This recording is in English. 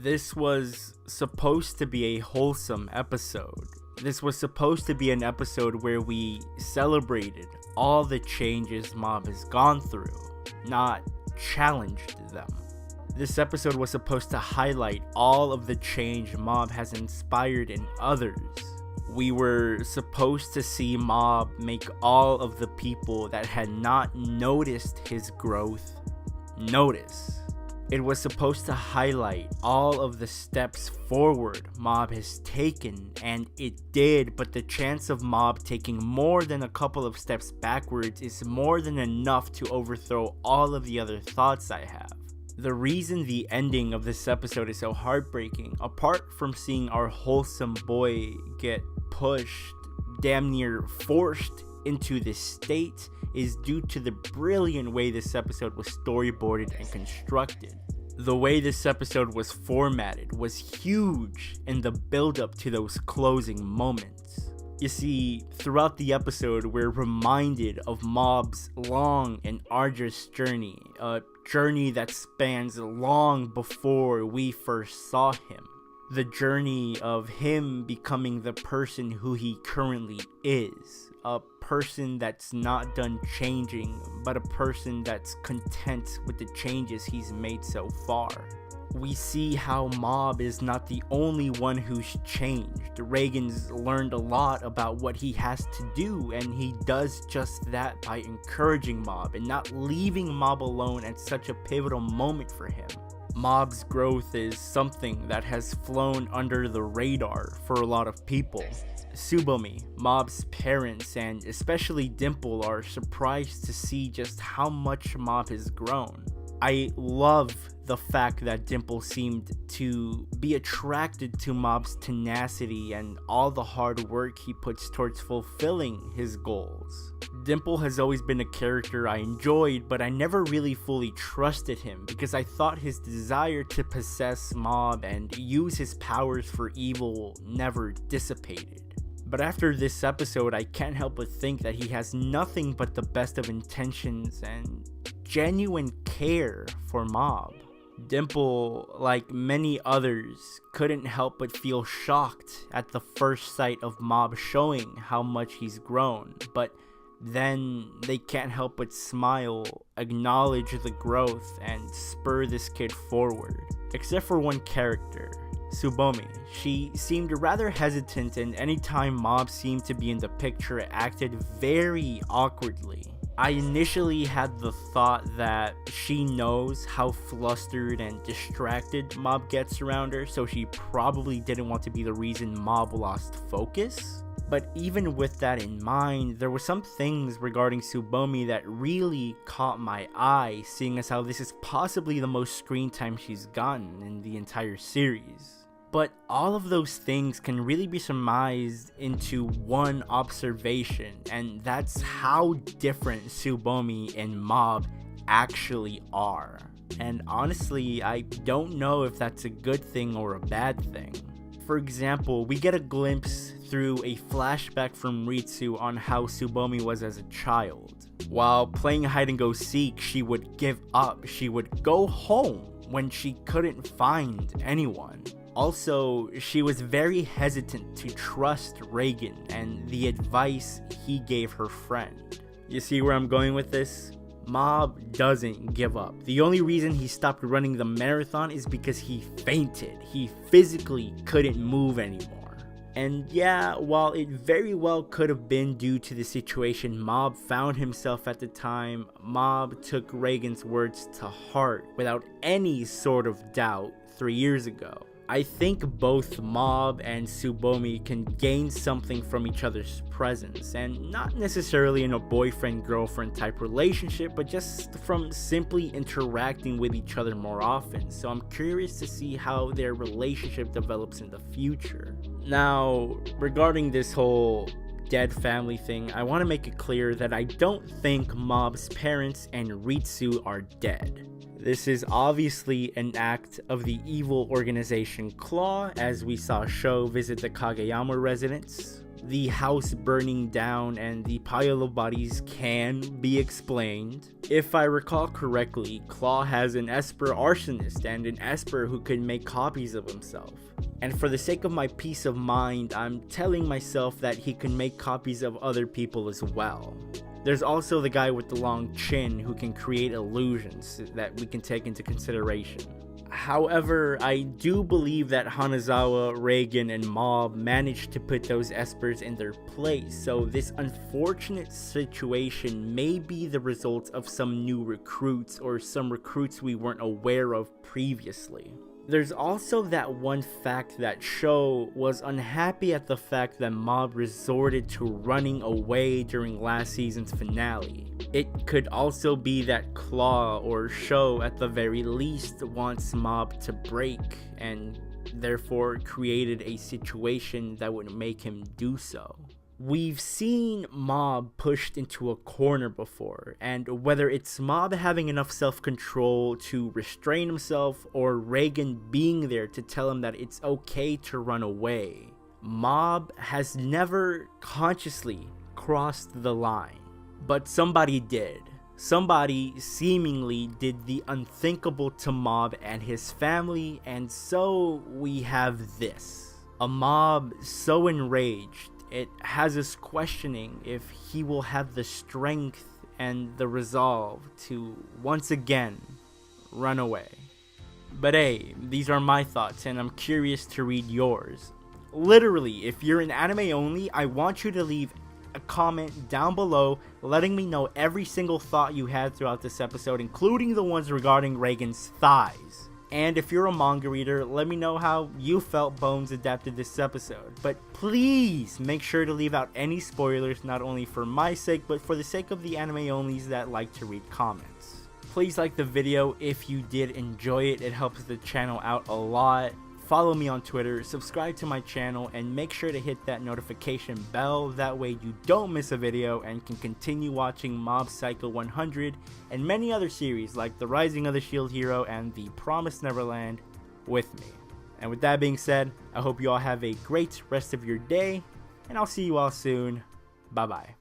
This was supposed to be a wholesome episode. This was supposed to be an episode where we celebrated all the changes Mob has gone through, not challenged them. This episode was supposed to highlight all of the change Mob has inspired in others. We were supposed to see Mob make all of the people that had not noticed his growth notice. It was supposed to highlight all of the steps forward Mob has taken, and it did, but the chance of Mob taking more than a couple of steps backwards is more than enough to overthrow all of the other thoughts I have. The reason the ending of this episode is so heartbreaking, apart from seeing our wholesome boy get pushed, damn near forced into this state, is due to the brilliant way this episode was storyboarded and constructed. The way this episode was formatted was huge in the build-up to those closing moments. You see, throughout the episode, we're reminded of Mob's long and arduous journey, a journey that spans long before we first saw him. The journey of him becoming the person who he currently is. A person that's not done changing, but a person that's content with the changes he's made so far. We see how Mob is not the only one who's changed. Reigen's learned a lot about what he has to do, and he does just that by encouraging Mob and not leaving Mob alone at such a pivotal moment for him. Mob's growth is something that has flown under the radar for a lot of people. Tsubomi, Mob's parents, and especially Dimple are surprised to see just how much Mob has grown. I love the fact that Dimple seemed to be attracted to Mob's tenacity and all the hard work he puts towards fulfilling his goals. Dimple has always been a character I enjoyed, but I never really fully trusted him because I thought his desire to possess Mob and use his powers for evil never dissipated. But after this episode, I can't help but think that he has nothing but the best of intentions and genuine care for Mob. Dimple, like many others, couldn't help but feel shocked at the first sight of Mob showing how much he's grown, but then they can't help but smile, acknowledge the growth, and spur this kid forward. Except for one character, Tsubomi. She seemed rather hesitant, and anytime Mob seemed to be in the picture, it acted very awkwardly. I initially had the thought that she knows how flustered and distracted Mob gets around her, so she probably didn't want to be the reason Mob lost focus. But even with that in mind, there were some things regarding Tsubomi that really caught my eye, seeing as how this is possibly the most screen time she's gotten in the entire series. But all of those things can really be surmised into one observation, and that's how different Tsubomi and Mob actually are. And honestly, I don't know if that's a good thing or a bad thing. For example, we get a glimpse through a flashback from Ritsu on how Tsubomi was as a child. While playing hide and go seek, she would give up. She would go home when she couldn't find anyone. Also, she was very hesitant to trust Reigen and the advice he gave her friend. You see where I'm going with this? Mob doesn't give up. The only reason he stopped running the marathon is because he fainted. He physically couldn't move anymore. And yeah, while it very well could have been due to the situation Mob found himself at the time, Mob took Reigen's words to heart without any sort of doubt 3 years ago. I think both Mob and Tsubomi can gain something from each other's presence, and not necessarily in a boyfriend-girlfriend type relationship, but just from simply interacting with each other more often. So I'm curious to see how their relationship develops in the future. Now, regarding this whole dead family thing, I want to make it clear that I don't think Mob's parents and Ritsu are dead. This is obviously an act of the evil organization Claw, as we saw Sho visit the Kageyama residence. The house burning down and the pile of bodies can be explained. If I recall correctly, Claw has an Esper arsonist and an Esper who can make copies of himself. And for the sake of my peace of mind, I'm telling myself that he can make copies of other people as well. There's also the guy with the long chin who can create illusions that we can take into consideration. However, I do believe that Hanazawa, Reigen, and Mob managed to put those Espers in their place, so this unfortunate situation may be the result of some new recruits or some recruits we weren't aware of previously. There's also that one fact that Sho was unhappy at the fact that Mob resorted to running away during last season's finale. It could also be that Claw or Sho at the very least wants Mob to break and therefore created a situation that would make him do so. We've seen Mob pushed into a corner before, and whether it's Mob having enough self-control to restrain himself or Reigen being there to tell him that it's okay to run away, Mob has never consciously crossed the line. But somebody did. Somebody seemingly did the unthinkable to Mob and his family, and so we have this. A Mob so enraged it has us questioning if he will have the strength and the resolve to once again run away. But hey, these are my thoughts and I'm curious to read yours. Literally, if you're an anime only, I want you to leave a comment down below letting me know every single thought you had throughout this episode, including the ones regarding Reigen's thighs. And if you're a manga reader, let me know how you felt Bones adapted this episode. But please make sure to leave out any spoilers, not only for my sake, but for the sake of the anime-onlys that like to read comments. Please like the video if you did enjoy it, it helps the channel out a lot. Follow me on Twitter, subscribe to my channel, and make sure to hit that notification bell. That way you don't miss a video and can continue watching Mob Psycho 100 and many other series like The Rising of the Shield Hero and The Promised Neverland with me. And with that being said, I hope you all have a great rest of your day, and I'll see you all soon. Bye bye.